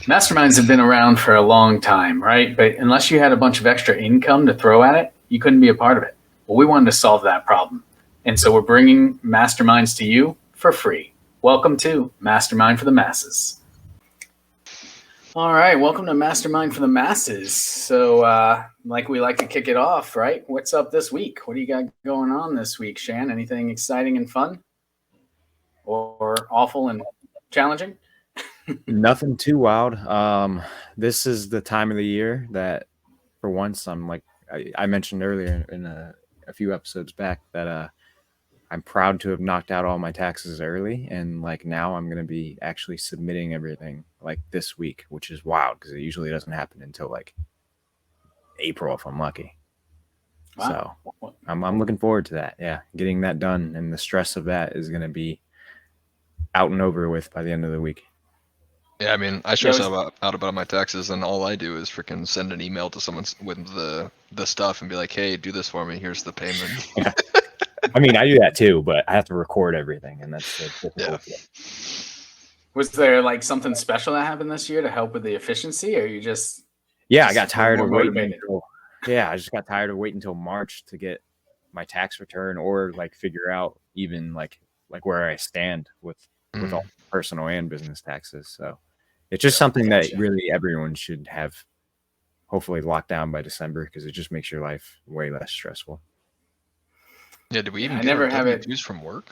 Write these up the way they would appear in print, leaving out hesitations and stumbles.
Masterminds have been around for a long time, right? But unless you had a bunch of extra income to throw at it, you couldn't be a part of it. Well, we wanted to solve that problem. And so we're bringing masterminds to you for free. Welcome to Mastermind for the Masses. All right, welcome to Mastermind for the Masses. So, like we like to kick it off, right? What's up this week? What do you got going on this week, Shan? Anything exciting and fun, or awful and challenging? Nothing too wild. This is the time of the year that, for once, I'm like I mentioned earlier in a few episodes back that I'm proud to have knocked out all my taxes early, and like now I'm gonna be actually submitting everything like this week, which is wild because it usually doesn't happen until like April if I'm lucky. Wow. So I'm looking forward to that. Yeah, getting that done, and the stress of that is gonna be out and over with by the end of the week. Yeah, I mean, I Yeah, stress out about my taxes, and all I do is freaking send an email to someone with the stuff and be like, "Hey, do this for me. Here's the payment." Yeah. I mean, I do that too, but I have to record everything, and that's the difficult Yeah. Was there like something special that happened this year to help with the efficiency, or you just I got tired more of waiting motivated? I just got tired of waiting until March to get my tax return or like figure out even like where I stand with all personal and business taxes. So it's just something that really everyone should have hopefully locked down by December because it just makes your life way less stressful. Yeah, did we even I get never our have it. W-2s from work?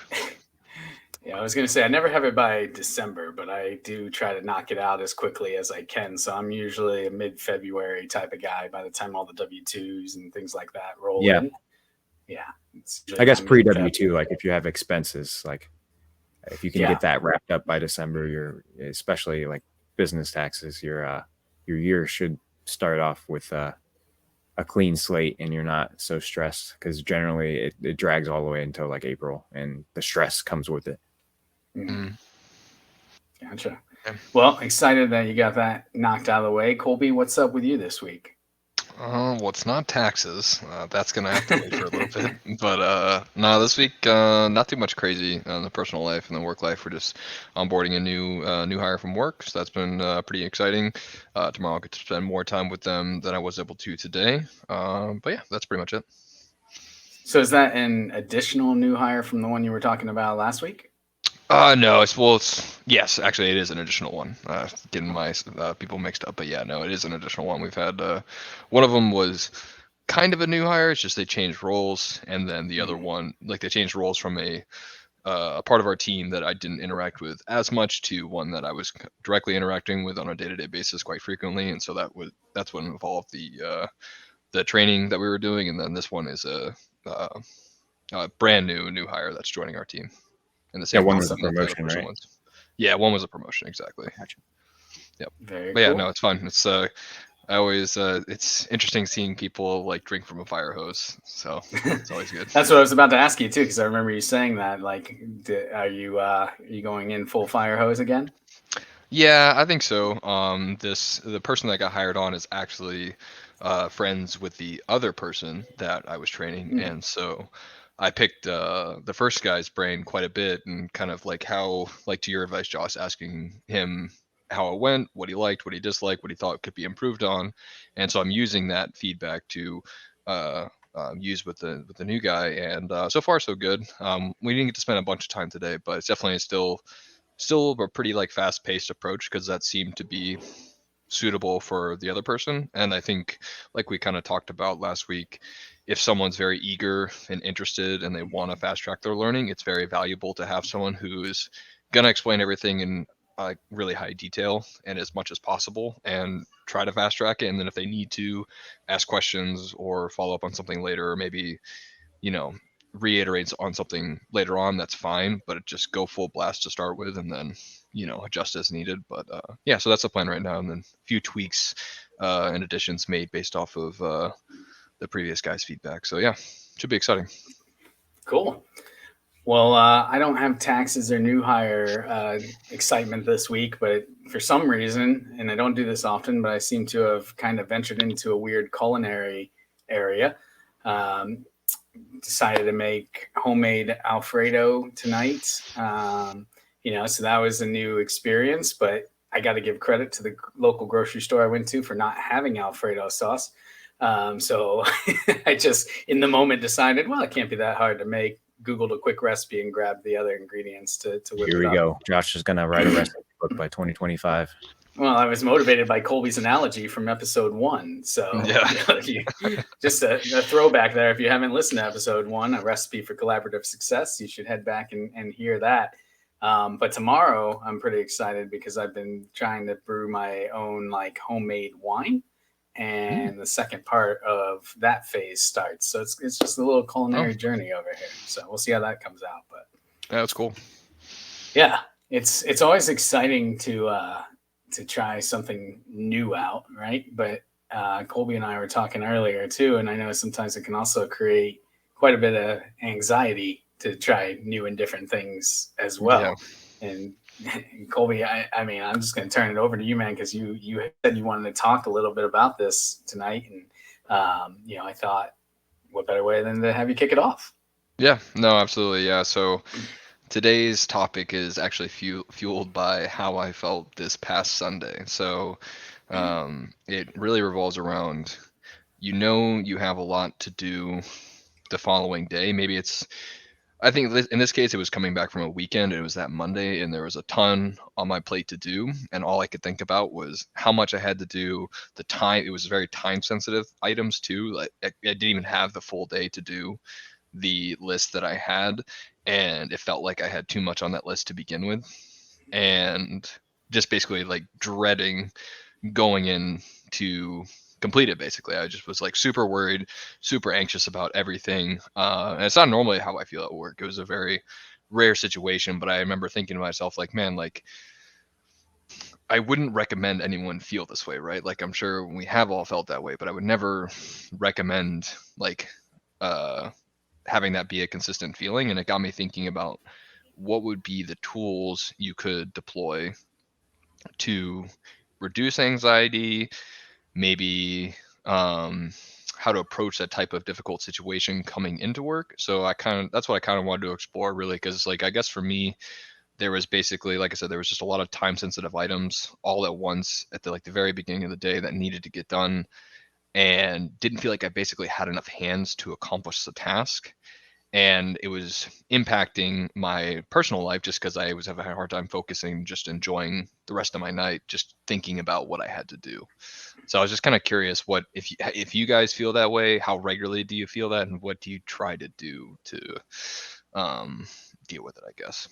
Yeah, I was going to say I never have it by December, but I do try to knock it out as quickly as I can. So I'm usually a mid-February type of guy by the time all the W-2s and things like that roll in. Yeah. I guess pre-W-2, like if you have expenses, like if you can get that wrapped up by December, you're especially like business taxes, your year should start off with a clean slate and you're not so stressed because generally it drags all the way until like April and the stress comes with it. Mm-hmm. Gotcha. Well, excited that you got that knocked out of the way. Colby, what's up with you this week? Well, it's not taxes. That's gonna have to wait for a little bit. But no, this week not too much crazy in the personal life and the work life. We're just onboarding a new hire from work, so that's been pretty exciting. Tomorrow I'll get to spend more time with them than I was able to today. But yeah, that's pretty much it. So is that an additional new hire from the one you were talking about last week? No, yes, actually it is an additional one. Getting my people mixed up, but yeah, no, it is an additional one. We've had one of them was kind of a new hire. It's just they changed roles, and then the other one, like they changed roles from a part of our team that I didn't interact with as much to one that I was directly interacting with on a day-to-day basis quite frequently, and so that's what involved the training that we were doing, and then this one is a brand new hire that's joining our team. And the same one was a promotion, right? Yeah, one was a promotion, exactly. Gotcha. Yep. Very but yeah, cool. no, it's fun. It's I always it's interesting seeing people like drink from a fire hose. So it's always good. That's what I was about to ask you too, because I remember you saying that. Like, are you going in full fire hose again? Yeah, I think so. The person that got hired on is actually friends with the other person that I was training, and so I picked the first guy's brain quite a bit and kind of like how, like to your advice, Josh, asking him how it went, what he liked, what he disliked, what he thought could be improved on. And so I'm using that feedback to use with the new guy. And so far, so good. We didn't get to spend a bunch of time today, but it's definitely still a pretty like fast-paced approach because that seemed to be suitable for the other person. And I think, like we kind of talked about last week, if someone's very eager and interested and they want to fast track their learning, it's very valuable to have someone who is going to explain everything in really high detail and as much as possible and try to fast track it. And then if they need to ask questions or follow up on something later, or maybe, reiterates on something later on, that's fine, but just go full blast to start with and then adjust as needed. But yeah, so that's the plan right now, and then a few tweaks and additions made based off of the previous guy's feedback. So yeah, should be exciting. Cool. Well, I don't have taxes or new hire excitement this week, but for some reason, and I don't do this often, but I seem to have kind of ventured into a weird culinary area. Decided to make homemade Alfredo tonight. So that was a new experience, but I got to give credit to the local grocery store I went to for not having Alfredo sauce. So I just, in the moment, decided, well, it can't be that hard to make. Googled a quick recipe and grabbed the other ingredients to whip Here it we up. go. Josh is going to write a recipe book by 2025. Well, I was motivated by Colby's analogy from episode 1. So just a throwback there. If you haven't listened to episode 1, a recipe for collaborative success, you should head back and hear that. But tomorrow I'm pretty excited because I've been trying to brew my own like homemade wine. And the second part of that phase starts. So it's just a little culinary journey over here. So we'll see how that comes out. But that's cool. Yeah, it's always exciting to try something new out, right? But Colby and I were talking earlier too, and I know sometimes it can also create quite a bit of anxiety to try new and different things as well. Yeah. And Colby, I mean, I'm just going to turn it over to you, man, because you said you wanted to talk a little bit about this tonight, and I thought, what better way than to have you kick it off? Yeah, no, absolutely, yeah. So today's topic is actually fueled by how I felt this past Sunday. So it really revolves around, you have a lot to do the following day. Maybe I think in this case, it was coming back from a weekend. It was that Monday, and there was a ton on my plate to do. And all I could think about was how much I had to do, the time. It was very time sensitive items too. Like I didn't even have the full day to do the list that I had. And it felt like I had too much on that list to begin with. And just basically like dreading going in to complete it. Basically, I just was like super worried, super anxious about everything, and it's not normally how I feel at work. It was a very rare situation, but I remember thinking to myself, like, man, like I wouldn't recommend anyone feel this way, right? Like I'm sure we have all felt that way, but I would never recommend like having that be a consistent feeling. And it got me thinking about what would be the tools you could deploy to reduce anxiety, maybe how to approach that type of difficult situation coming into work. So that's what I kind of wanted to explore, really, because like I guess for me, there was basically, like I said, there was just a lot of time sensitive items all at once at the very beginning of the day that needed to get done, and didn't feel like I basically had enough hands to accomplish the task. And it was impacting my personal life just because I was having a hard time focusing, just enjoying the rest of my night, just thinking about what I had to do. So I was just kind of curious, what if you guys feel that way? How regularly do you feel that, and what do you try to do to deal with it, I guess?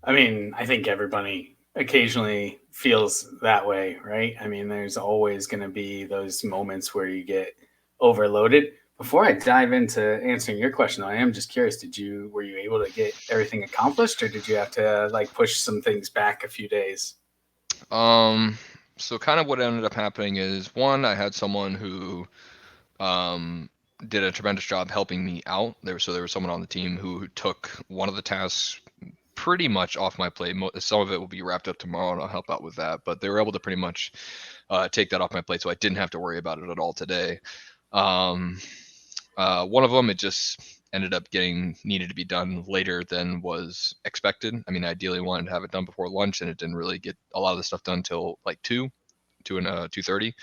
I mean, I think everybody occasionally feels that way, right? I mean, there's always going to be those moments where you get overloaded. Before I dive into answering your question, though, I am just curious, were you able to get everything accomplished, or did you have to like push some things back a few days? So kind of what ended up happening is, one, I had someone who did a tremendous job helping me out. There was someone on the team who took one of the tasks pretty much off my plate. Some of it will be wrapped up tomorrow, and I'll help out with that. But they were able to pretty much take that off my plate, so I didn't have to worry about it at all today. One of them, it just ended up needed to be done later than was expected. I mean, ideally wanted to have it done before lunch, and it didn't really get a lot of the stuff done till like 2 and 2:30.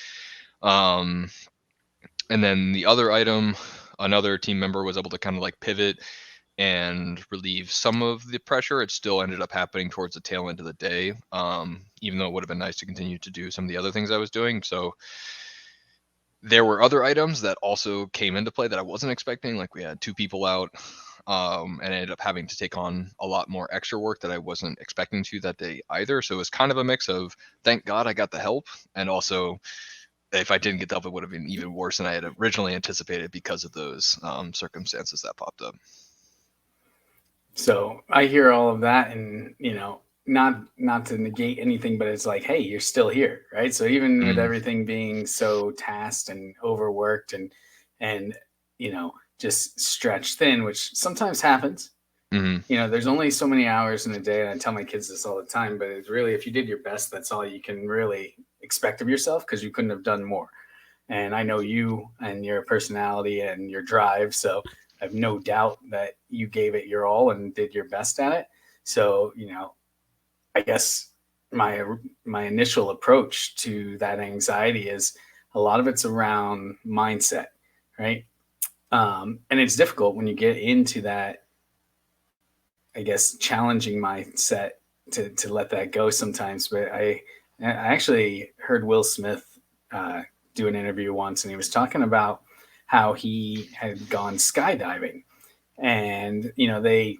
And then the other item, another team member was able to kind of like pivot and relieve some of the pressure. It still ended up happening towards the tail end of the day, even though it would have been nice to continue to do some of the other things I was doing. So there were other items that also came into play that I wasn't expecting. Like we had 2 people out, and I ended up having to take on a lot more extra work that I wasn't expecting to that day either. So it was kind of a mix of, thank God I got the help, and also if I didn't get the help, it would have been even worse than I had originally anticipated because of those circumstances that popped up. So I hear all of that, and not to negate anything, but it's like, hey, you're still here, right? So even with everything being so tasked and overworked and just stretched thin, which sometimes happens. There's only so many hours in a day, and I tell my kids this all the time, but it's really, if you did your best, that's all you can really expect of yourself, because you couldn't have done more. And I know you and your personality and your drive, so I have no doubt that you gave it your all and did your best at it. So, I guess my initial approach to that anxiety is a lot of it's around mindset, right? And it's difficult when you get into that, I guess, challenging mindset to let that go sometimes. But I actually heard Will Smith uh, do an interview once, and he was talking about how he had gone skydiving, and they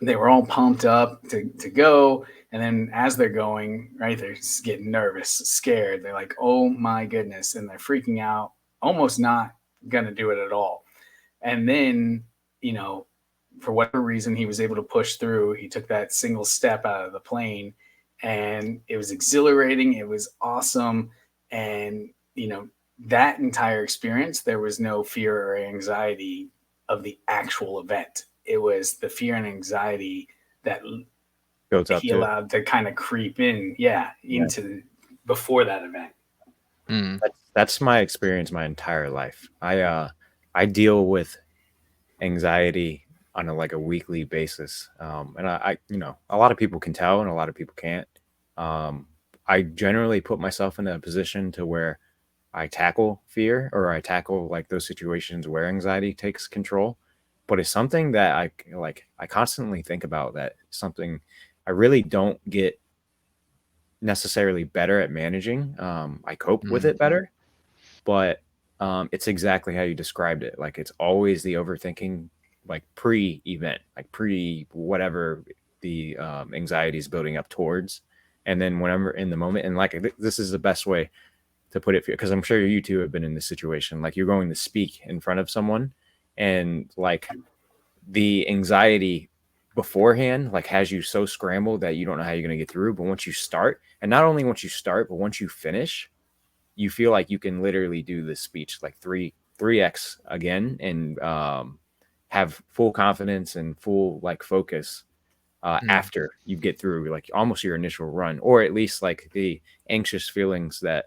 were all pumped up to go. And then as they're going, right, they're just getting nervous, scared. They're like, oh my goodness. And they're freaking out, almost not going to do it at all. And then, you know, for whatever reason, he was able to push through. He took that single step out of the plane, and it was exhilarating. It was awesome. And, that entire experience, there was no fear or anxiety of the actual event. It was the fear and anxiety that Goes up he to it. allowed to kind of creep in, into before that event. Mm. That's my experience my entire life. I deal with anxiety on a weekly basis, and I a lot of people can tell and a lot of people can't. I generally put myself in a position to where I tackle fear, or I tackle like those situations where anxiety takes control. But it's something that I constantly think about. That something I really don't get necessarily better at managing. I cope with Mm. it better, but it's exactly how you described it. Like it's always the overthinking, like pre-event, like pre whatever the anxiety is building up towards, and then whenever in the moment, and this is the best way to put it, because I'm sure you two have been in this situation. Like you're going to speak in front of someone, and like the anxiety beforehand like has you so scrambled that you don't know how you're going to get through. But once you start, and not only once you start, but once you finish, you feel like you can literally do this speech like 3x again, and have full confidence and full like focus Mm. after you get through like almost your initial run, or at least like the anxious feelings that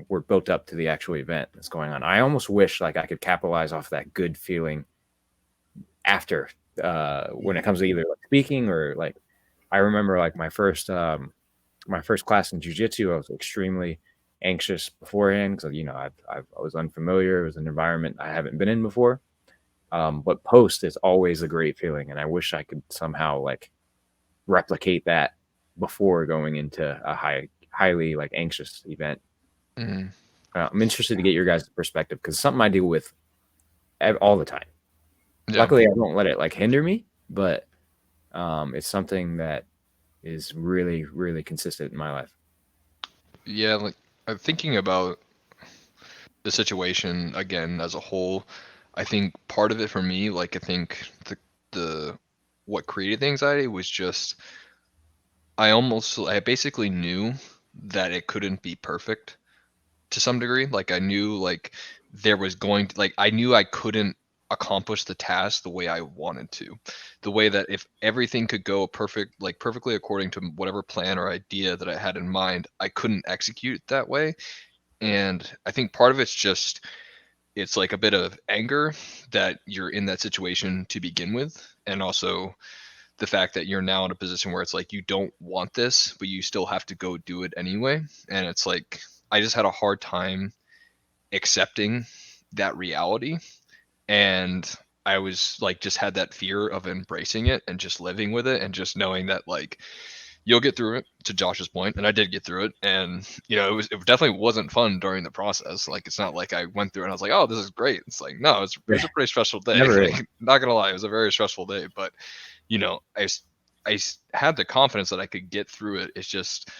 were built up to the actual event that's going on. I almost wish like I could capitalize off that good feeling after, when it comes to either like speaking or like, I remember like my first class in jujitsu, I was extremely anxious beforehand because I was unfamiliar. It was an environment I haven't been in before. But post is always a great feeling, and I wish I could somehow like replicate that before going into a highly like anxious event. Mm. I'm interested to get your guys' perspective because it's something I deal with all the time. Yeah. Luckily, I don't let it like hinder me, but it's something that is really, really consistent in my life. Yeah, like I'm thinking about the situation again as a whole. I think part of it for me, like I think the what created the anxiety was just I basically knew that it couldn't be perfect to some degree. Like I knew like there was going to like I knew I couldn't accomplish the task the way I wanted to. The way that if everything could go perfectly according to whatever plan or idea that I had in mind, I couldn't execute that way. And I think part of it's like a bit of anger that you're in that situation to begin with, and also the fact that you're now in a position where it's like you don't want this but you still have to go do it anyway. And it's like I just had a hard time accepting that reality, and I was like just had that fear of embracing it and just living with it and just knowing that like you'll get through it, to Josh's point, and I did get through it. And it definitely wasn't fun during the process. Like it's not like I went through and I was like, oh, this is great. It's like, no, it was a pretty stressful day. Never is. Like, not gonna lie, it was a very stressful day. But I had the confidence that I could get through it. It's just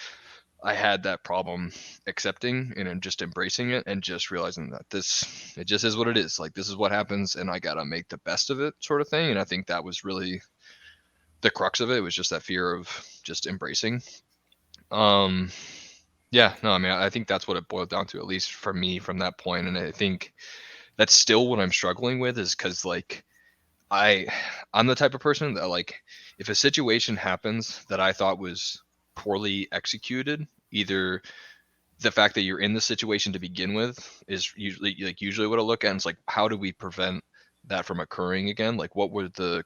I had that problem accepting and then just embracing it and just realizing that it just is what it is. Like this is what happens, and I gotta make the best of it, sort of thing. And I think that was really the crux of it. Was just that fear of just embracing. Um, yeah, no, I mean, I think that's what it boiled down to, at least for me, from that point. And I think that's still what I'm struggling with, is because like I I'm the type of person that like if a situation happens that I thought was poorly executed, either the fact that you're in the situation to begin with is usually what I look at, and it's like how do we prevent that from occurring again? Like what were the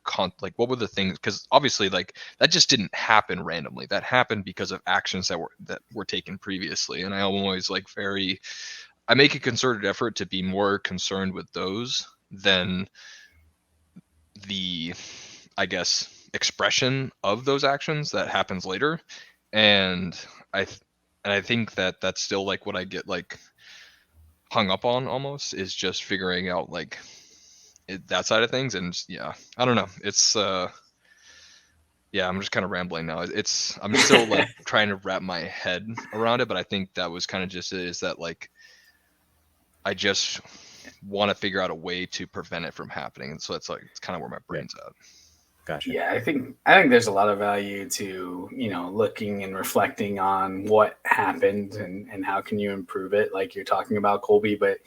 what were the things, because obviously like that just didn't happen randomly. That happened because of actions that were taken previously. And I always like I make a concerted effort to be more concerned with those than the, I guess, expression of those actions that happens later. And I think that that's still like what I get like hung up on almost, is just figuring out like that side of things. And yeah, I don't know. It's yeah, I'm just kind of rambling now. I'm still like trying to wrap my head around it, but I think that was kind of just it, is that like I just want to figure out a way to prevent it from happening. And so it's kind of where my brain's at. Gotcha. Yeah, I think there's a lot of value to, looking and reflecting on what happened and how can you improve it, like you're talking about, Colby. But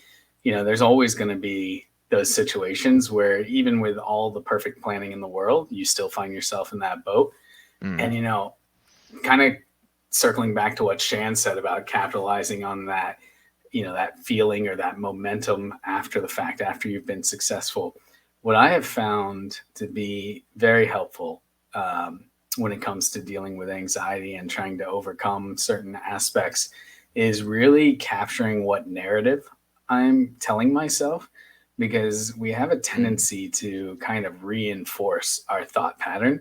there's always going to be those situations where even with all the perfect planning in the world, you still find yourself in that boat. And kind of circling back to what Shan said about capitalizing on that, that feeling or that momentum after the fact, after you've been successful. What I have found to be very helpful when it comes to dealing with anxiety and trying to overcome certain aspects is really capturing what narrative I'm telling myself, because we have a tendency to kind of reinforce our thought pattern.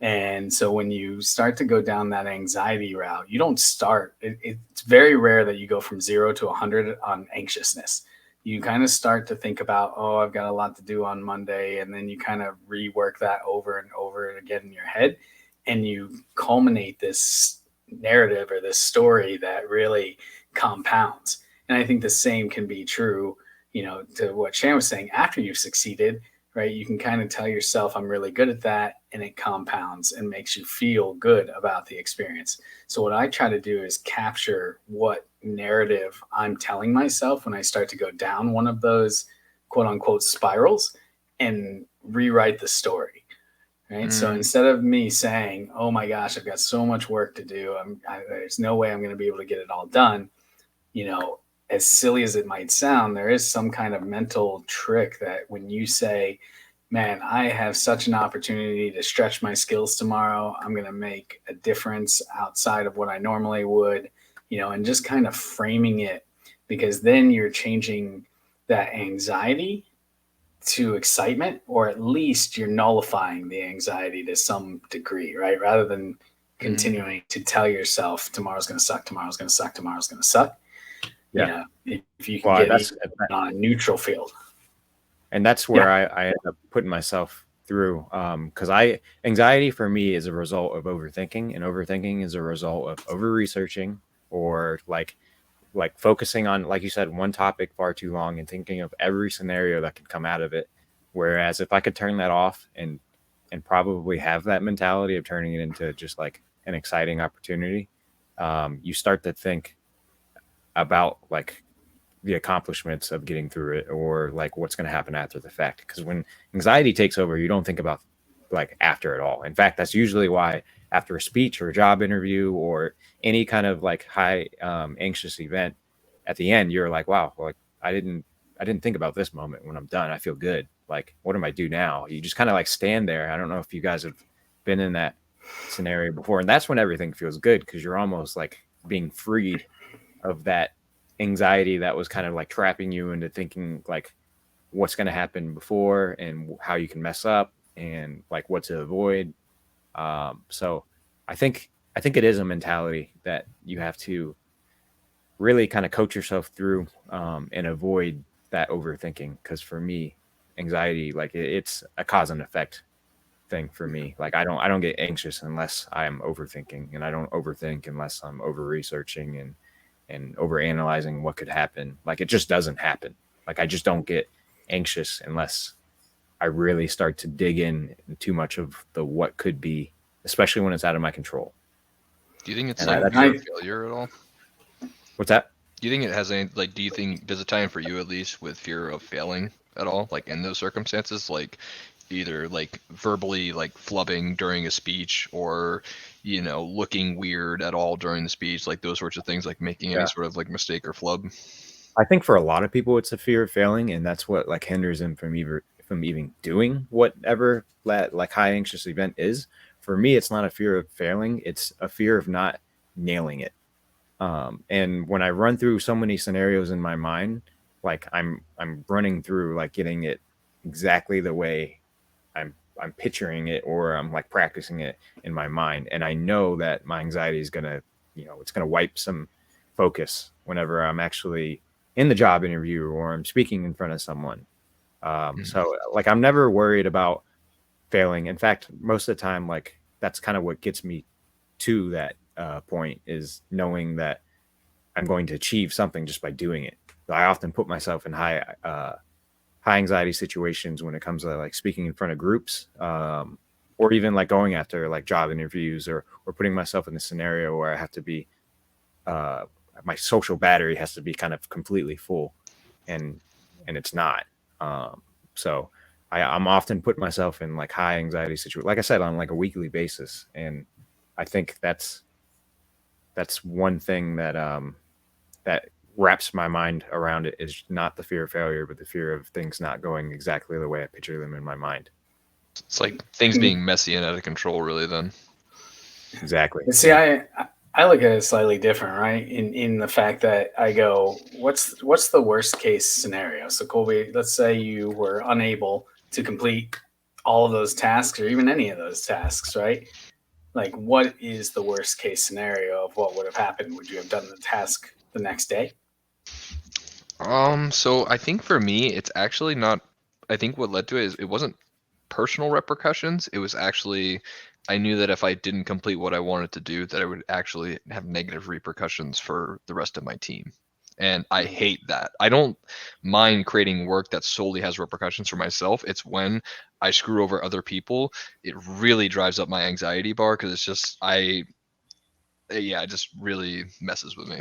And so when you start to go down that anxiety route, you don't start, it's very rare that you go from 0 to 100 on anxiousness. You kind of start to think about, oh, I've got a lot to do on Monday. And then you kind of rework that over and over again in your head. And you culminate this narrative or this story that really compounds. And I think the same can be true, to what Shan was saying. After you've succeeded, right, you can kind of tell yourself, I'm really good at that. And it compounds and makes you feel good about the experience. So what I try to do is capture what narrative I'm telling myself when I start to go down one of those quote unquote spirals, and rewrite the story. Right. So instead of me saying, oh my gosh, I've got so much work to do, there's no way I'm going to be able to get it all done. As silly as it might sound, there is some kind of mental trick that when you say, man, I have such an opportunity to stretch my skills tomorrow, I'm going to make a difference outside of what I normally would, and just kind of framing it, because then you're changing that anxiety to excitement, or at least you're nullifying the anxiety to some degree, right? Rather than continuing to tell yourself tomorrow's going to suck, tomorrow's going to suck, tomorrow's going to suck. Yeah. If you can get on a neutral field. And that's where I end up putting myself through, because anxiety for me is a result of overthinking, and overthinking is a result of over researching, or like focusing on, like you said, one topic far too long and thinking of every scenario that could come out of it. Whereas if I could turn that off and probably have that mentality of turning it into just like an exciting opportunity, you start to think about like the accomplishments of getting through it, or like what's going to happen after the fact. Because when anxiety takes over, you don't think about like after at all. In fact, that's usually why after a speech or a job interview or any kind of like high anxious event, at the end you're like, wow, like I didn't think about this moment. When I'm done, I feel good. Like, what do I do now? You just kind of like stand there. I don't know if you guys have been in that scenario before, and that's when everything feels good, because you're almost like being freed of that anxiety that was kind of like trapping you into thinking like what's going to happen before and how you can mess up and like what to avoid. So I think it is a mentality that you have to really kind of coach yourself through, and avoid that overthinking. Because for me, anxiety, like it's a cause and effect thing for me. Like I don't get anxious unless I'm overthinking, and I don't overthink unless I'm over researching and over analyzing what could happen. Like it just doesn't happen. Like I just don't get anxious unless I really start to dig in too much of the what could be, especially when it's out of my control. Do you think it's like fear of failure at all? What's that? Do you think it has any, like, does it tie in for you at least with fear of failing at all? Like in those circumstances, like either like verbally like flubbing during a speech, or looking weird at all during the speech, like those sorts of things, like making any sort of like mistake or flub? I think for a lot of people it's a fear of failing, and that's what like hinders them from from even doing whatever that like high anxious event is. For me, it's not a fear of failing; it's a fear of not nailing it. And when I run through so many scenarios in my mind, like I'm running through like getting it exactly the way I'm picturing it, or I'm like practicing it in my mind, and I know that my anxiety is gonna, it's gonna wipe some focus whenever I'm actually in the job interview or I'm speaking in front of someone. So like I'm never worried about failing. In fact, most of the time, like that's kind of what gets me to that point, is knowing that I'm going to achieve something just by doing it. I often put myself in high anxiety situations when it comes to like speaking in front of groups, or even like going after like job interviews, or putting myself in a scenario where I have to be uh, my social battery has to be kind of completely full, and it's not. So I'm often putting myself in like high anxiety situations, like I said, on like a weekly basis, and I think that's one thing that wraps my mind around it, is not the fear of failure, but the fear of things not going exactly the way I picture them in my mind. It's like things being messy and out of control, really. Then Exactly. See, I look at it slightly different, right? In the fact that I go, what's the worst case scenario? So Colby, let's say you were unable to complete all of those tasks or even any of those tasks, right? Like, what is the worst case scenario of what would have happened? Would you have done the task the next day? So I think for me, it's actually not. I think what led to it is it wasn't personal repercussions. It was actually, I knew that if I didn't complete what I wanted to do, that I would actually have negative repercussions for the rest of my team. And I hate that. I don't mind creating work that solely has repercussions for myself. It's when I screw over other people, it really drives up my anxiety bar, because it's just yeah, it just really messes with me.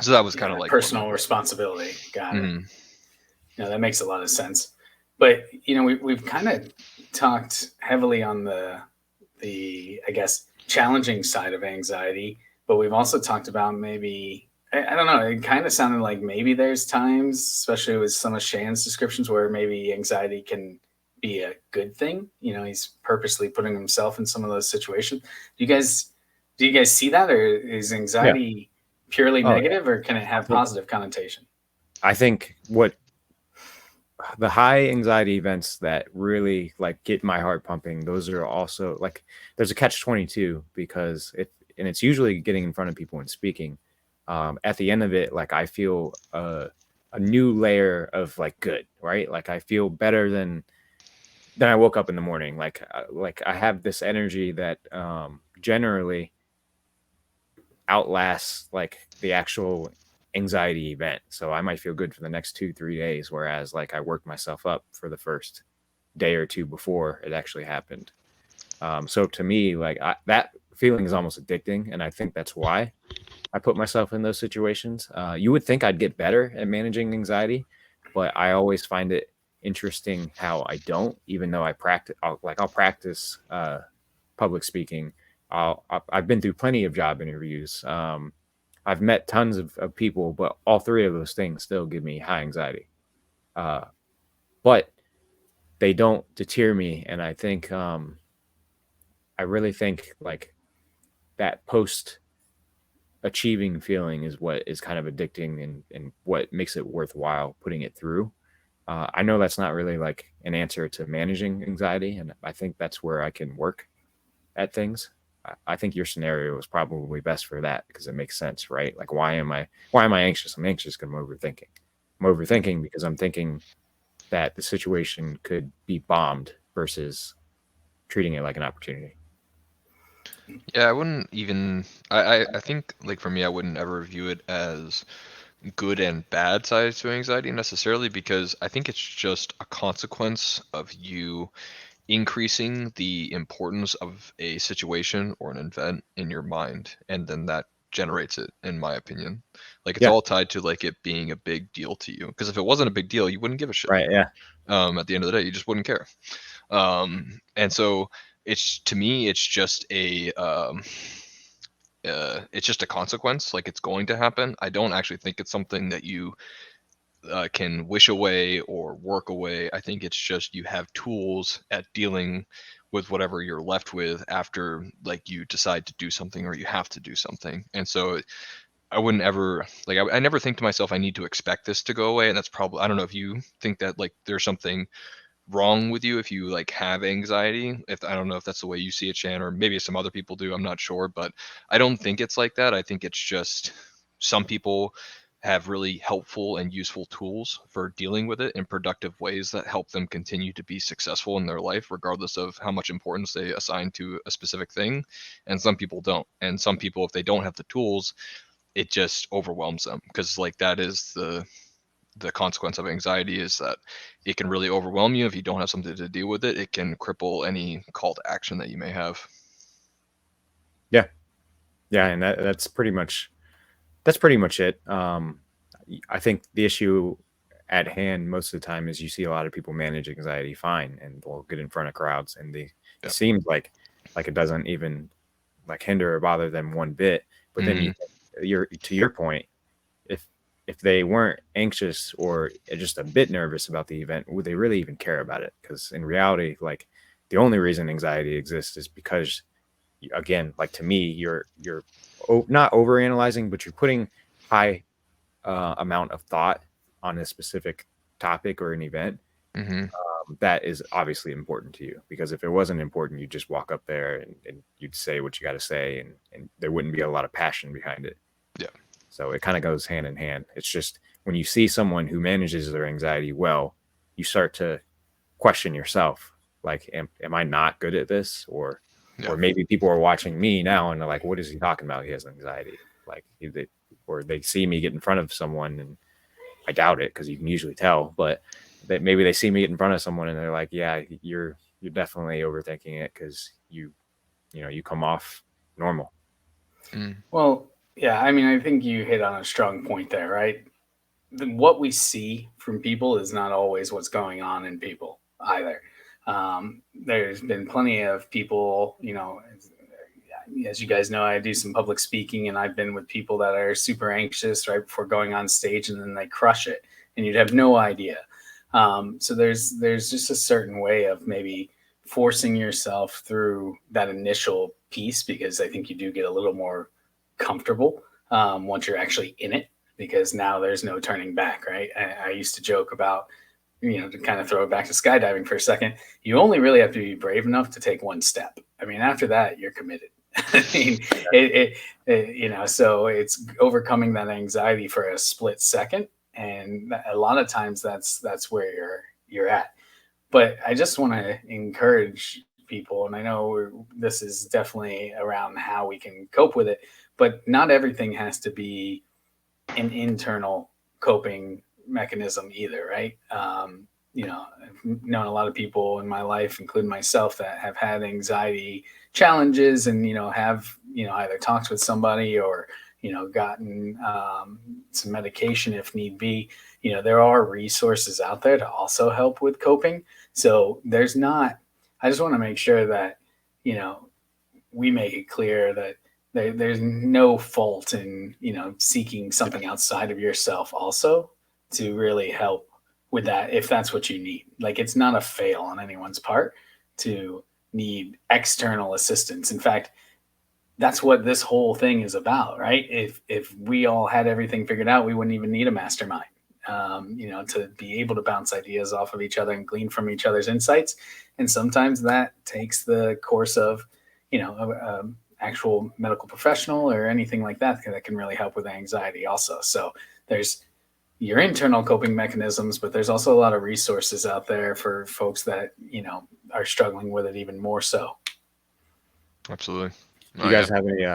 So that was kind Yeah, of that like what personal led to responsibility. Got it. it. No, that makes a lot of sense. But we've kind of talked heavily on the I guess challenging side of anxiety, but we've also talked about maybe I don't know. It kind of sounded like maybe there's times, especially with some of Shan's descriptions, where maybe anxiety can be a good thing. He's purposely putting himself in some of those situations. Do you guys see that, or is Yeah. anxiety purely Oh yeah. negative, or can it I have think positive connotation? I think what the high anxiety events that really like get my heart pumping, those are also like there's a catch 22, because it's usually getting in front of people and speaking. At the end of it, like I feel a new layer of like good, right? Like I feel better than I woke up in the morning. Like I have this energy that generally outlasts like the actual anxiety event. So I might feel good for the next 2, 3 days, whereas like I worked myself up for the first day or two before it actually happened. So to me, like that feeling is almost addicting, and I think that's why I put myself in those situations. You would think I'd get better at managing anxiety, but I always find it interesting how I don't, even though I'll practice public speaking. I've been through plenty of job interviews. I've met tons of people, but all three of those things still give me high anxiety. Uh, but they don't deter me, and I really think like that post achieving feeling is what is kind of addicting, and what makes it worthwhile putting it through. I know that's not really like an answer to managing anxiety, and I think that's where I can work at things. I think your scenario is probably best for that, because it makes sense, right? Like why am I anxious? I'm anxious because I'm overthinking. I'm overthinking because I'm thinking that the situation could be bombed versus treating it like an opportunity. Yeah, I wouldn't even. I think like for me, I wouldn't ever view it as good and bad sides to anxiety necessarily, because I think it's just a consequence of you increasing the importance of a situation or an event in your mind, and then that generates it, in my opinion. Like it's Yeah. all tied to like it being a big deal to you, because if it wasn't a big deal, you wouldn't give a shit. Right. Yeah. At the end of the day, you just wouldn't care. And so it's, to me, it's just a consequence. Like it's going to happen. I don't actually think it's something that you can wish away or work away. I think it's just you have tools at dealing with whatever you're left with after like you decide to do something or you have to do something. And so I wouldn't ever like I never think to myself I need to expect this to go away. And that's probably, I don't know if you think that like there's something wrong with you if you like have anxiety. If I don't know if that's the way you see it, Shan, or maybe some other people do, I'm not sure, but I don't think it's like that. I think it's just some people have really helpful and useful tools for dealing with it in productive ways that help them continue to be successful in their life regardless of how much importance they assign to a specific thing. And some people don't, and some people, if they don't have the tools, it just overwhelms them, because like that is the consequence of anxiety, is that it can really overwhelm you. If you don't have something to deal with it, it can cripple any call to action that you may have. Yeah. Yeah. And that's pretty much it. I think the issue at hand most of the time is you see a lot of people manage anxiety fine and they'll get in front of crowds and it seems like it doesn't even like hinder or bother them one bit. But then you're to your point, if they weren't anxious or just a bit nervous about the event, would they really even care about it? Because in reality, like the only reason anxiety exists is because, again, like to me, you're not overanalyzing, but you're putting high amount of thought on a specific topic or an event that is obviously important to you. Because if it wasn't important, you'd just walk up there and you'd say what you got to say, and there wouldn't be a lot of passion behind it. Yeah. So it kind of goes hand in hand. It's just when you see someone who manages their anxiety well, you start to question yourself. Like, am I not good at this? Or maybe people are watching me now and they're like, what is he talking about? He has anxiety. Like, or they see me get in front of someone, and I doubt it because you can usually tell, but that maybe they see me get in front of someone and they're like, yeah, you're definitely overthinking it because you come off normal. Well, yeah, I mean, I think you hit on a strong point there, right? What we see from people is not always what's going on in people either. There's been plenty of people, as you guys know, I do some public speaking, and I've been with people that are super anxious right before going on stage, and then they crush it, and you'd have no idea. So there's just a certain way of maybe forcing yourself through that initial piece, because I think you do get a little more comfortable once you're actually in it, because now there's no turning back, right? I used to joke about, to kind of throw it back to skydiving for a second, you only really have to be brave enough to take one step. I mean, after that, you're committed. I mean, so it's overcoming that anxiety for a split second. And a lot of times that's where you're at. But I just want to encourage people, and I know this is definitely around how we can cope with it, but not everything has to be an internal coping mechanism either, right? I've known a lot of people in my life, including myself, that have had anxiety challenges and, have, either talked with somebody or, gotten some medication if need be. There are resources out there to also help with coping. So I just want to make sure that, we make it clear that there's no fault in, seeking something outside of yourself also to really help with that, if that's what you need. Like, it's not a fail on anyone's part to need external assistance. In fact, that's what this whole thing is about, right? If we all had everything figured out, we wouldn't even need a mastermind, to be able to bounce ideas off of each other and glean from each other's insights. And sometimes that takes the course of, actual medical professional or anything like that can really help with anxiety also. So there's your internal coping mechanisms, but there's also a lot of resources out there for folks that, are struggling with it even more so. Absolutely. Do you guys have any,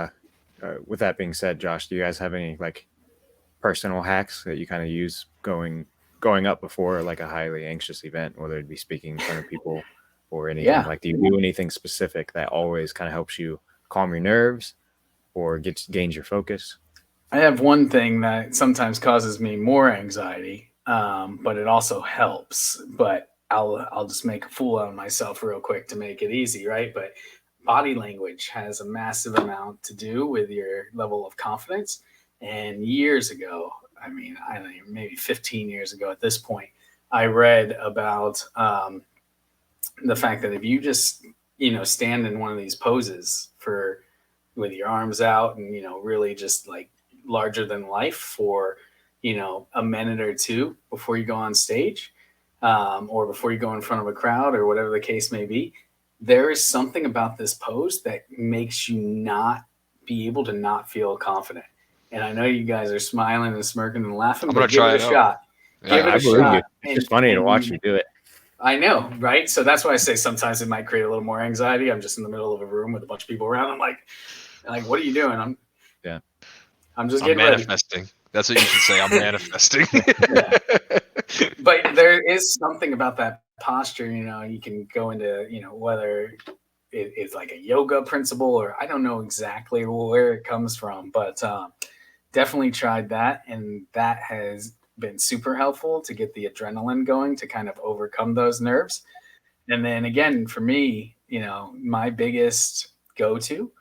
with that being said, Josh, do you guys have any like personal hacks that you kind of use going up before like a highly anxious event, whether it be speaking in front of people or anything? Yeah. Like, do you do anything specific that always kind of helps you calm your nerves or gains your focus? I have one thing that sometimes causes me more anxiety, but it also helps. But I'll just make a fool out of myself real quick to make it easy, right? But body language has a massive amount to do with your level of confidence. And years ago, I mean, I don't know, maybe 15 years ago at this point, I read about the fact that if you just, stand in one of these poses for with your arms out and, really just like larger than life for, a minute or two before you go on stage, or before you go in front of a crowd or whatever the case may be, there is something about this pose that makes you not be able to not feel confident. And I know you guys are smiling and smirking and laughing, I'm but gonna give try it a it out. shot. Give Yeah, it I a believe you. shot. It's just funny to watch you do it. I know, right? So that's why I say sometimes it might create a little more anxiety. I'm just in the middle of a room with a bunch of people around. I'm like, what are you doing? I'm just I'm getting ready. manifesting. That's what you should say. I'm manifesting. Yeah. But there is something about that posture, you can go into, whether it's like a yoga principle or I don't know exactly where it comes from, but definitely tried that. And that has been super helpful to get the adrenaline going to kind of overcome those nerves. And then again, for me, my biggest go-to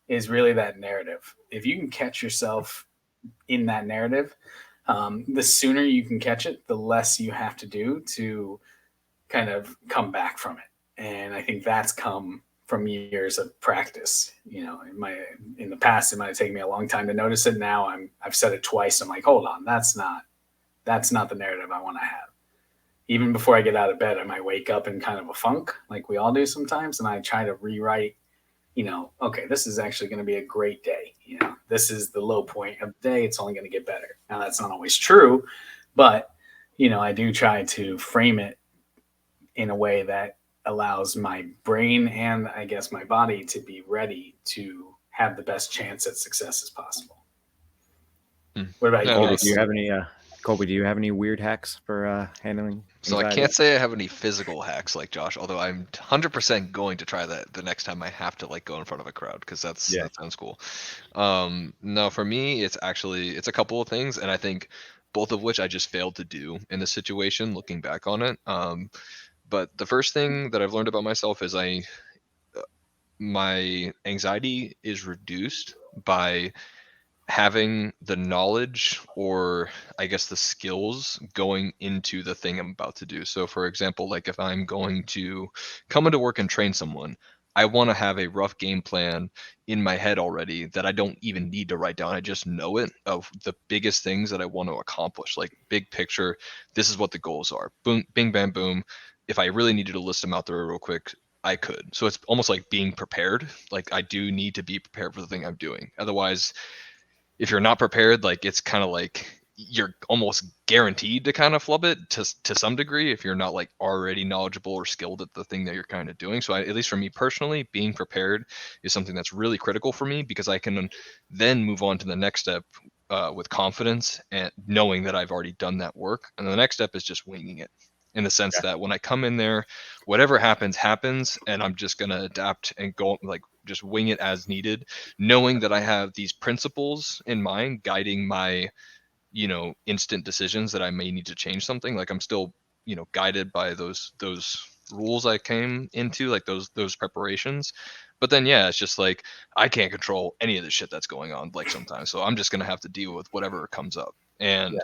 is really that narrative. If you can catch yourself in that narrative, the sooner you can catch it, the less you have to do to kind of come back from it. And I think that's come from years of practice. In the past, it might have taken me a long time to notice it. Now I've said it twice. I'm like, hold on, that's not the narrative I want to have. Even before I get out of bed, I might wake up in kind of a funk, like we all do sometimes, and I try to rewrite. Okay, this is actually going to be a great day. This is the low point of the day. It's only going to get better. Now that's not always true, but I do try to frame it in a way that allows my brain and I guess my body to be ready to have the best chance at success as possible. What about you Colby, guys? do you have any weird hacks for handling So anxiety? I can't say I have any physical hacks like Josh, although I'm 100% going to try that the next time I have to like go in front of a crowd because that sounds cool. No, for me it's a couple of things, and I think both of which I just failed to do in this situation looking back on it. But the first thing that I've learned about myself is my anxiety is reduced by having the knowledge, or I guess the skills going into the thing I'm about to do. So for example, like if I'm going to come into work and train someone, I want to have a rough game plan in my head already that I don't even need to write down. I just know it, of the biggest things that I want to accomplish, like big picture. This is what the goals are. Boom, bing, bam, boom. If I really needed to list them out there real quick, I could. So it's almost like being prepared. Like I do need to be prepared for the thing I'm doing. Otherwise, if you're not prepared, like it's kind of like you're almost guaranteed to kind of flub it to some degree if you're not like already knowledgeable or skilled at the thing that you're kind of doing. So at least for me personally, being prepared is something that's really critical for me, because I can then move on to the next step with confidence and knowing that I've already done that work. And the next step is just winging it, in the sense that when I come in there, whatever happens, and I'm just going to adapt and go like just wing it as needed, knowing that I have these principles in mind guiding my, instant decisions that I may need to change something. Like I'm still, guided by those rules I came into, like those preparations. But then, yeah, it's just like, I can't control any of the shit that's going on, like sometimes. So I'm just going to have to deal with whatever comes up. And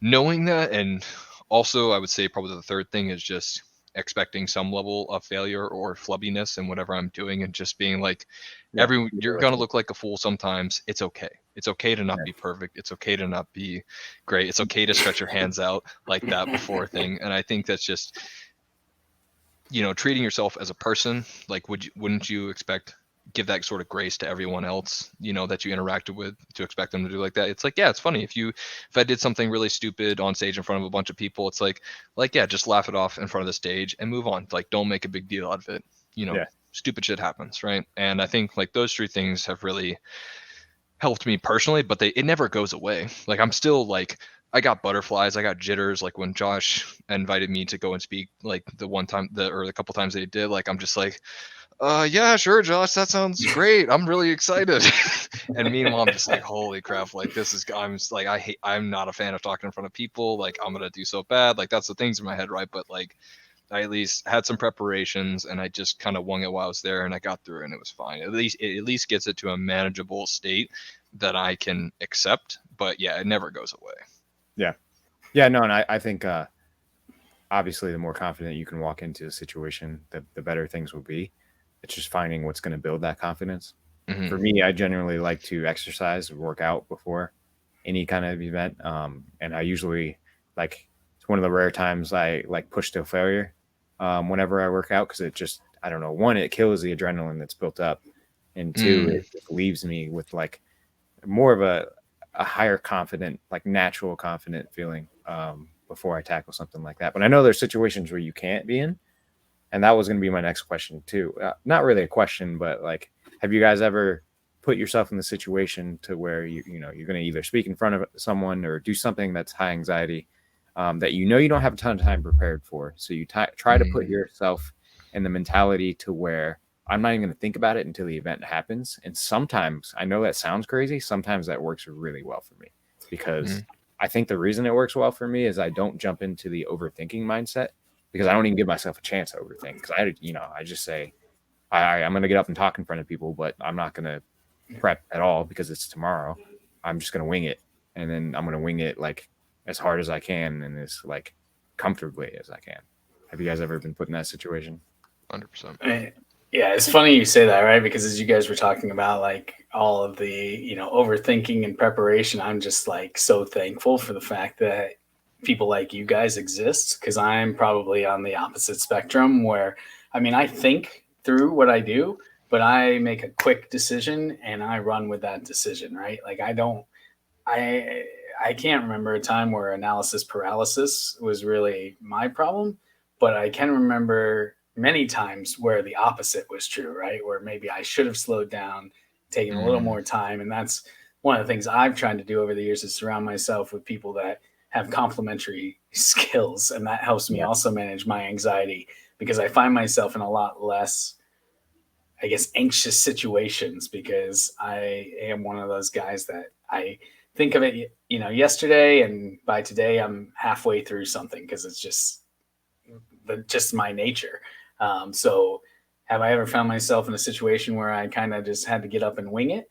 knowing that, and also I would say probably the third thing is just expecting some level of failure or flubbiness in whatever I'm doing, and just being like, you're gonna look like a fool sometimes. It's okay. It's okay to not be perfect. It's okay to not be great. It's okay to stretch your hands out like that before a thing. And I think that's just, treating yourself as a person. Like, wouldn't you give that sort of grace to everyone else, that you interacted with, to expect them to do like that? It's like, yeah, it's funny. If I did something really stupid on stage in front of a bunch of people, it's like, yeah, just laugh it off in front of the stage and move on. Like, don't make a big deal out of it. Stupid shit happens, right? And I think like those three things have really helped me personally, but it never goes away. Like I'm still like, I got butterflies, I got jitters. Like when Josh invited me to go and speak, like the one time or the couple times they did, like I'm just like, yeah, sure, Josh, that sounds great. I'm really excited. And meanwhile, I'm just like, holy crap, like I'm not a fan of talking in front of people. Like I'm gonna do so bad. Like that's the things in my head, right? But like I at least had some preparations, and I just kind of wung it while I was there, and I got through, and it was fine. At least gets it to a manageable state that I can accept. But yeah, it never goes away. Yeah, no, and I think obviously the more confident you can walk into a situation, the better things will be. It's just finding what's going to build that confidence. Mhm. For me, I generally like to exercise or work out before any kind of event. And I usually like, it's one of the rare times I like push to failure whenever I work out, because it just, I don't know, one, it kills the adrenaline that's built up, and two, it just leaves me with like more of a higher confident, like natural confident feeling before I tackle something like that. But I know there's situations where you can't be in, and that was going to be my next question too. Not really a question, but like, have you guys ever put yourself in the situation to where you know you're going to either speak in front of someone or do something that's high anxiety, that you know you don't have a ton of time prepared for, so you try to put yourself in the mentality to where I'm not even going to think about it until the event happens. And sometimes, I know that sounds crazy, sometimes that works really well for me, because I think the reason it works well for me is I don't jump into the overthinking mindset, because I don't even give myself a chance to overthink. Because I just say, I'm going to get up and talk in front of people, but I'm not going to prep at all because it's tomorrow. I'm just going to wing it. And then I'm going to wing it like as hard as I can and as like comfortably as I can. Have you guys ever been put in that situation? 100%. Yeah, it's funny you say that, right? Because as you guys were talking about like all of the, overthinking and preparation, I'm just like so thankful for the fact that people like you guys exist, because I'm probably on the opposite spectrum where, I think through what I do, but I make a quick decision and I run with that decision, right? Like I I can't remember a time where analysis paralysis was really my problem, but I can remember many times where the opposite was true, right? Where maybe I should have slowed down, taken a little more time. And that's one of the things I've tried to do over the years, is surround myself with people that have complementary skills. And that helps me also manage my anxiety, because I find myself in a lot less, I guess, anxious situations, because I am one of those guys that I think of it, yesterday, and by today I'm halfway through something, because it's just my nature. So have I ever found myself in a situation where I kind of just had to get up and wing it?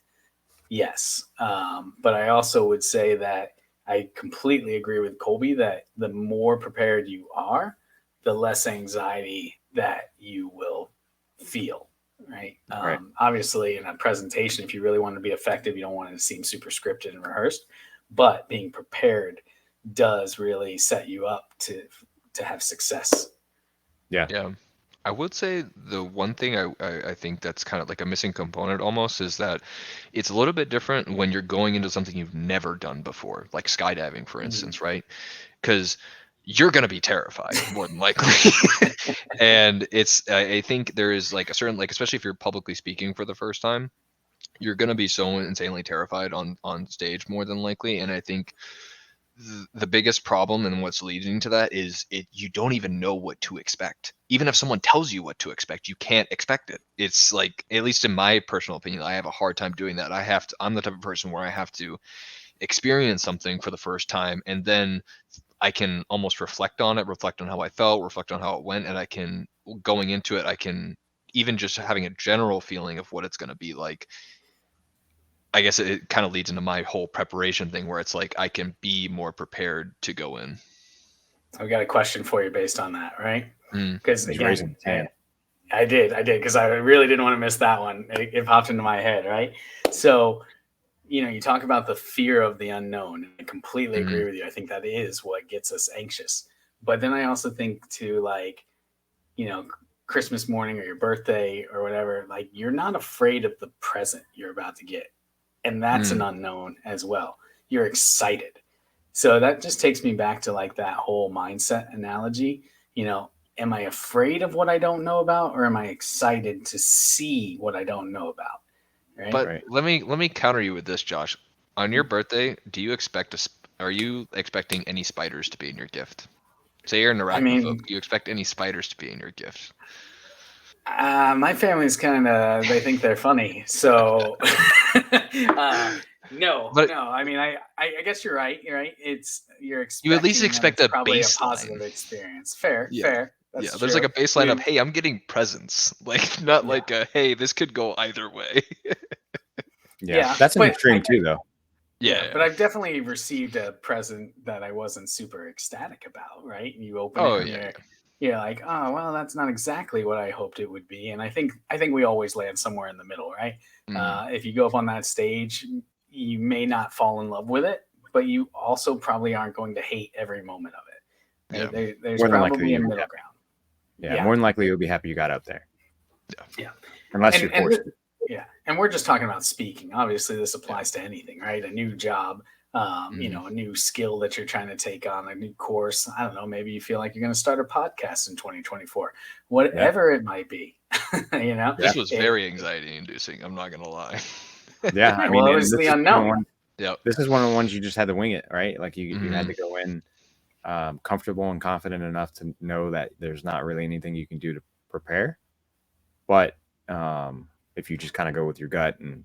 Yes. But I also would say that I completely agree with Colby that the more prepared you are, the less anxiety that you will feel. Right. Right. Obviously, in a presentation, if you really want to be effective, you don't want it to seem super scripted and rehearsed. But being prepared does really set you up to have success. Yeah. I would say the one thing I think that's kind of like a missing component almost is that it's a little bit different when you're going into something you've never done before, like skydiving, for instance, right? Because you're going to be terrified more than likely. And I think there is like a certain, like, especially if you're publicly speaking for the first time, you're going to be so insanely terrified on stage more than likely. And I think the biggest problem and what's leading to that is you don't even know what to expect. Even if someone tells you what to expect, you can't expect it. It's like, at least in my personal opinion, I have a hard time doing that. I'm the type of person where I have to experience something for the first time, and then I can almost reflect on it, reflect on how I felt, reflect on how it went, and going into it, I can, even just having a general feeling of what it's going to be like, I guess it kind of leads into my whole preparation thing, where it's like I can be more prepared to go in. I've got a question for you based on that, right? Because He's raising his hand. I did, because I really didn't want to miss that one. It popped into my head, right? So, you talk about the fear of the unknown, and I completely agree with you. I think that is what gets us anxious. But then I also think to, like, Christmas morning or your birthday or whatever, like, you're not afraid of the present you're about to get. And that's an unknown as well. You're excited. So that just takes me back to like that whole mindset analogy. Am I afraid of what I don't know about, or am I excited to see what I don't know about? Right. But let me counter you with this, Josh. On your birthday, are you expecting any spiders to be in your gift? Say you're an arachnophobe. Do you expect any spiders to be in your gift? My family's they think they're funny. So no. I guess you're right. You're right. You're expecting, you at least expect a probably baseline. A positive experience. Fair. That's there's true. Like a baseline of, hey, I'm getting presents. Like, not like hey, this could go either way. That's an extreme too, though. Yeah. But I've definitely received a present that I wasn't super ecstatic about, right? And you open it Oh and yeah. you're like, oh well, that's not exactly what I hoped it would be. And I think we always land somewhere in the middle, right? Mhm. If you go up on that stage, you may not fall in love with it, but you also probably aren't going to hate every moment of it. Yeah. Right? There's More than likely, probably a you'll be middle happy. ground. Yeah, Yeah, more than likely, you'll be happy you got up there, Yeah. yeah. unless and you're and forced. th- yeah, and we're just talking about speaking. Obviously, this Yeah. applies to anything, right? A new job, Mhm. a new skill that you're trying to take on, a new course. I don't know. Maybe you feel like you're going to start a podcast in 2024, Yeah, whatever it might be. you know, yeah, This was it, very anxiety inducing. I'm not gonna lie. yeah. I yeah. mean, Well, it and was this the is one of the unknown. ones. Yep. This is one of the ones you just had to wing it, right? Like you had Mhm. to go in comfortable and confident enough to know that there's not really anything you can do to prepare. But if you just kind of go with your gut and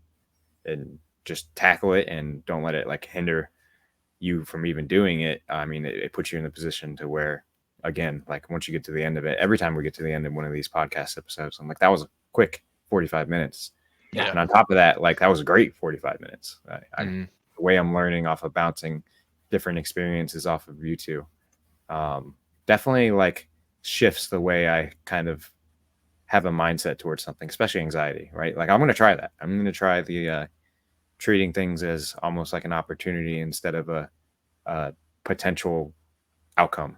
just tackle it and don't let it like hinder you from even doing it, I mean, it puts you in the position to where, again, like once you get to the end of it, every time we get to the end of one of these podcast episodes, I'm like, that was a quick 45 minutes. Yeah, Yeah. And on top of that, like that was a great 45 minutes. Mhm. The way I'm learning off of bouncing different experiences off of you two, definitely like shifts the way I kind of have a mindset towards something, especially anxiety, right? Like I'm going to try that. I'm going to try the treating things as almost like an opportunity instead of a potential outcome.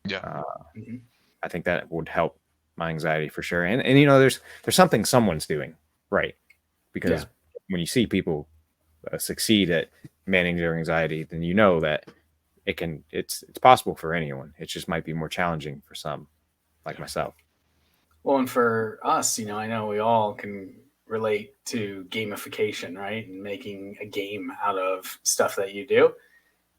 Yeah. Uh, Mhm. I think that would help my anxiety for sure. And you know, there's something someone's doing right, Yeah. because when you see people succeed at managing their anxiety, then you know that it's possible for anyone. It just might be more challenging for some, like Yeah. myself. Well, and for us, I know we all can relate to gamification, right? And making a game out of stuff that you do.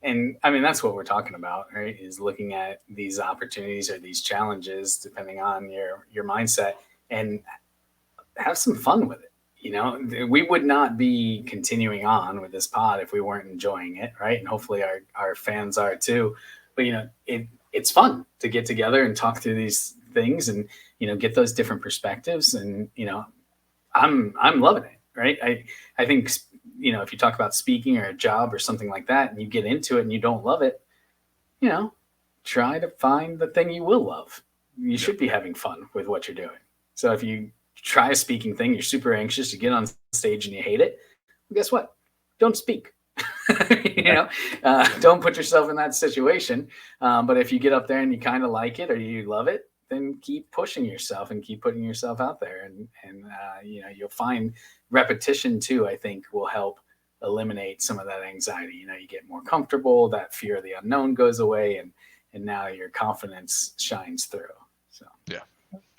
And I mean, that's what we're talking about, right? Is looking at these opportunities or these challenges, depending on your mindset, and have some fun with it. We would not be continuing on with this pod if we weren't enjoying it, right? And hopefully our fans are too. But it's fun to get together and talk through these things and get those different perspectives. And I'm loving it, right? I think if you talk about speaking or a job or something like that, and you get into it and you don't love it, you know, try to find the thing you will love. You Yep. should be having fun with what you're doing. So if you try a speaking thing, you're super anxious, you get on stage and you hate it, well, guess what? Don't speak. Don't put yourself in that situation. But if you get up there and you kind of like it or you love it, then keep pushing yourself and keep putting yourself out there. And you'll find repetition too, I think, will help eliminate some of that anxiety. You get more comfortable, that fear of the unknown goes away, and now your confidence shines through. So Yeah.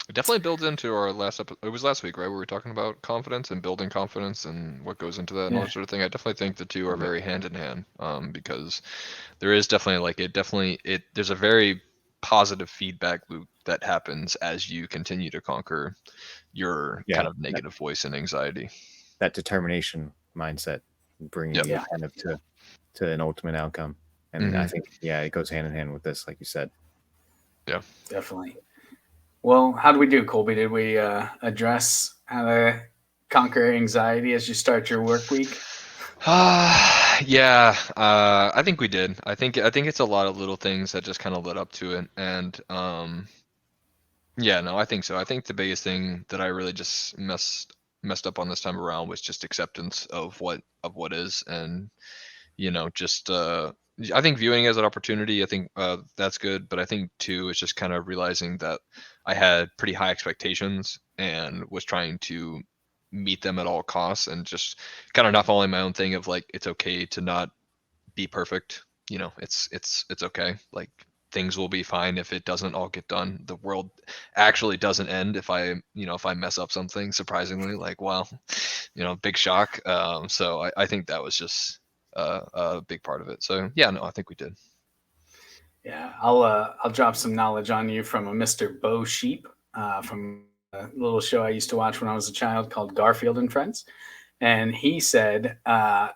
It definitely builds into our last episode. It was last week, right? Where we were talking about confidence and building confidence and what goes into that and all yeah, that sort of thing. I definitely think the two are very hand in hand, because there is definitely there's a very positive feedback loop that happens as you continue to conquer your Yeah, kind of negative voice and anxiety. that determination mindset bringing Yep. you yeah, kind of to an ultimate outcome. And I Hmm. think, yeah, it goes hand in hand with this, like you said. Yeah. definitely. Well, how did we do, Colby? Did we address how to conquer anxiety as you start your work week? Yeah, I think we did. I think it's a lot of little things that just kind of led up to it, and yeah, no, I think so. I think the biggest thing that I really just messed up on this time around was just acceptance of what is, and just I think viewing it as an opportunity. I think that's good, but I think too it's just kind of realizing that I had pretty high expectations and was trying to meet them at all costs, and just kind of not following my own thing of like it's okay to not be perfect. It's okay. Like things will be fine if it doesn't all get done. The world actually doesn't end if I mess up something, surprisingly. Like, well, big shock. So I think that was just a big part of it. So yeah, no, I think we did. Yeah, I'll drop some knowledge on you from a Mr. Bo Sheep from a little show I used to watch when I was a child called Garfield and Friends. And he said,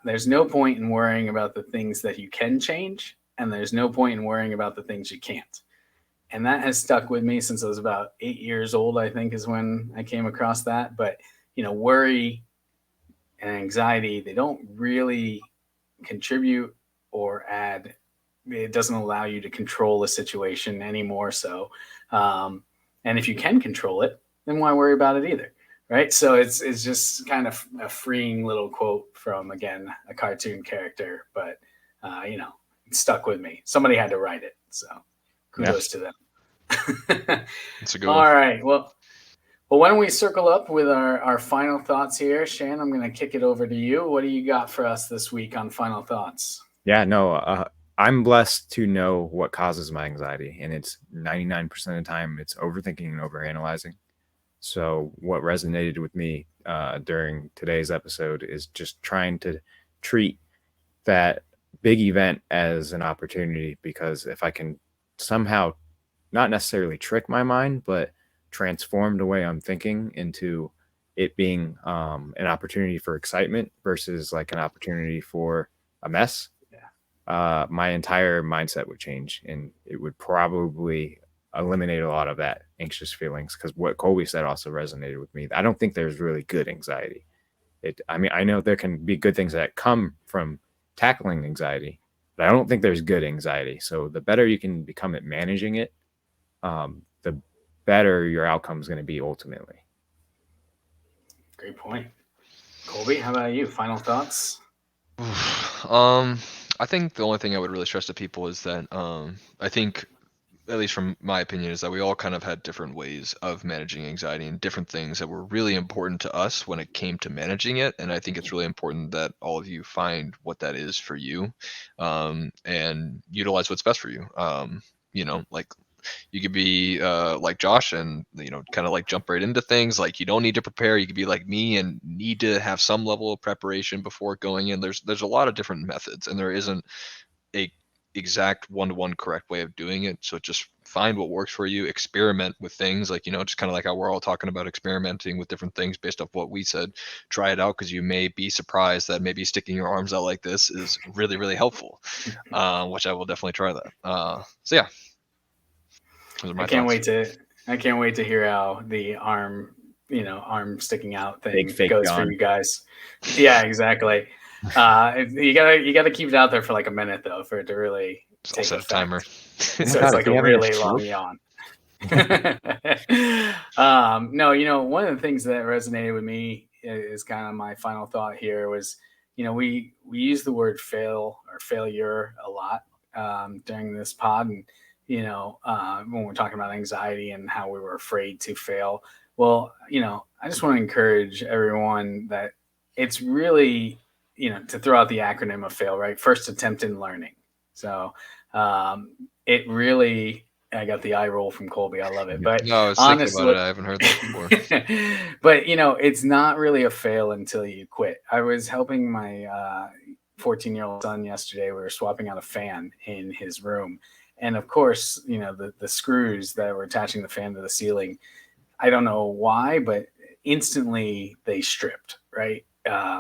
there's no point in worrying about the things that you can change, and there's no point in worrying about the things you can't. And that has stuck with me since I was about 8 years old, I think, is when I came across that. But, worry and anxiety, they don't really contribute or add. It doesn't allow you to control the situation anymore. So, and if you can control it, then why worry about it either? Right. So it's just kind of a freeing little quote from, again, a cartoon character, but it stuck with me. Somebody had to write it. So kudos to them. That's a good All one. right. Well, why don't we circle up with our final thoughts here? Shan, I'm going to kick it over to you. What do you got for us this week on final thoughts? Yeah, no, I'm blessed to know what causes my anxiety, and it's 99% of the time it's overthinking and overanalyzing. So what resonated with me during today's episode is just trying to treat that big event as an opportunity, because if I can somehow not necessarily trick my mind, but transform the way I'm thinking into it being an opportunity for excitement versus like an opportunity for a mess, my entire mindset would change, and it would probably eliminate a lot of that anxious feelings. Because what Colby said also resonated with me. I don't think there's really good anxiety. I mean, I know there can be good things that come from tackling anxiety, but I don't think there's good anxiety. So the better you can become at managing it, the better your outcome is going to be ultimately. Great point. Colby, how about you? Final thoughts? I think the only thing I would really stress to people is that I think, at least from my opinion, is that we all kind of had different ways of managing anxiety and different things that were really important to us when it came to managing it. And I think it's really important that all of you find what that is for you, and utilize what's best for you. Like you could be like Josh and kind of like jump right into things. Like you don't need to prepare. You could be like me and need to have some level of preparation before going in. There's a lot of different methods, and there isn't a exact one-to-one correct way of doing it. So just find what works for you, experiment with things, like just kind of like how we're all talking about experimenting with different things based off what we said. Try it out, because you may be surprised that maybe sticking your arms out like this is really, really helpful, which I will definitely try that. So yeah, those are my I can't thoughts. wait to hear how the arm sticking out thing Fake goes yawn. for you guys. Yeah, exactly. You gotta keep it out there for like a minute though, for it to really So I'll take set a effect. timer. So it's like a really long yawn. No, one of the things that resonated with me is kind of my final thought here was, we use the word fail or failure a lot during this pod, and when we're talking about anxiety and how we were afraid to fail. Well, I just want to encourage everyone that it's really, to throw out the acronym of FAIL, right? First attempt in learning. So it really, I got the eye roll from Colby. I love it. But No, I was thinking about it. I haven't heard that before. but it's not really a fail until you quit. I was helping my 14-year-old son yesterday. We were swapping out a fan in his room. And of course, the screws that were attaching the fan to the ceiling, I don't know why, but instantly they stripped, right?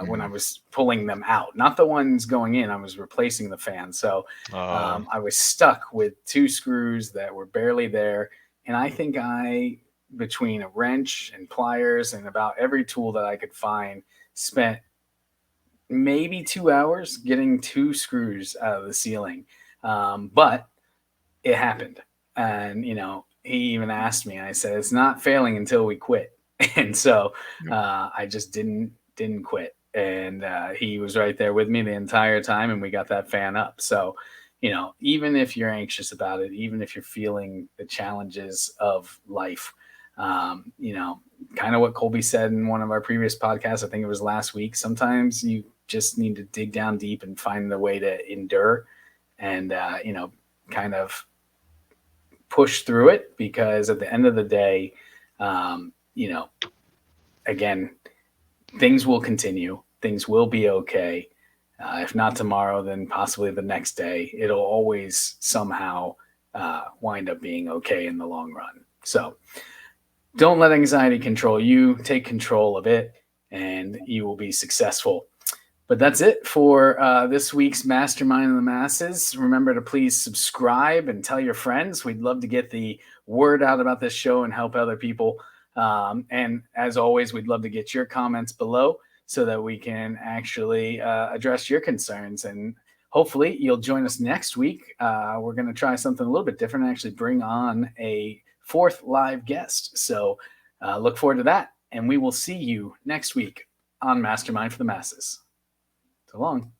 When I was pulling them out, not the ones going in, I was replacing the fan. So I was stuck with two screws that were barely there. And I think between a wrench and pliers and about every tool that I could find, spent maybe 2 hours getting two screws out of the ceiling. But it happened. And, he even asked me, and I said, it's not failing until we quit. And so I just didn't quit. And he was right there with me the entire time, and we got that fan up. So, even if you're anxious about it, even if you're feeling the challenges of life, kind of what Colby said in one of our previous podcasts, I think it was last week, sometimes you just need to dig down deep and find the way to endure and, kind of push through it, because at the end of the day, again, things will continue. Things will be okay. If not tomorrow, then possibly the next day. It'll always somehow wind up being okay in the long run. So don't let anxiety control you. Take control of it, and you will be successful. But that's it for this week's Mastermind of the Masses. Remember to please subscribe and tell your friends. We'd love to get the word out about this show and help other people. And as always, we'd love to get your comments below. so that we can actually address your concerns. And hopefully you'll join us next week. We're going to try something a little bit different and actually bring on a fourth live guest. So look forward to that. And we will see you next week on Mastermind for the Masses. So long.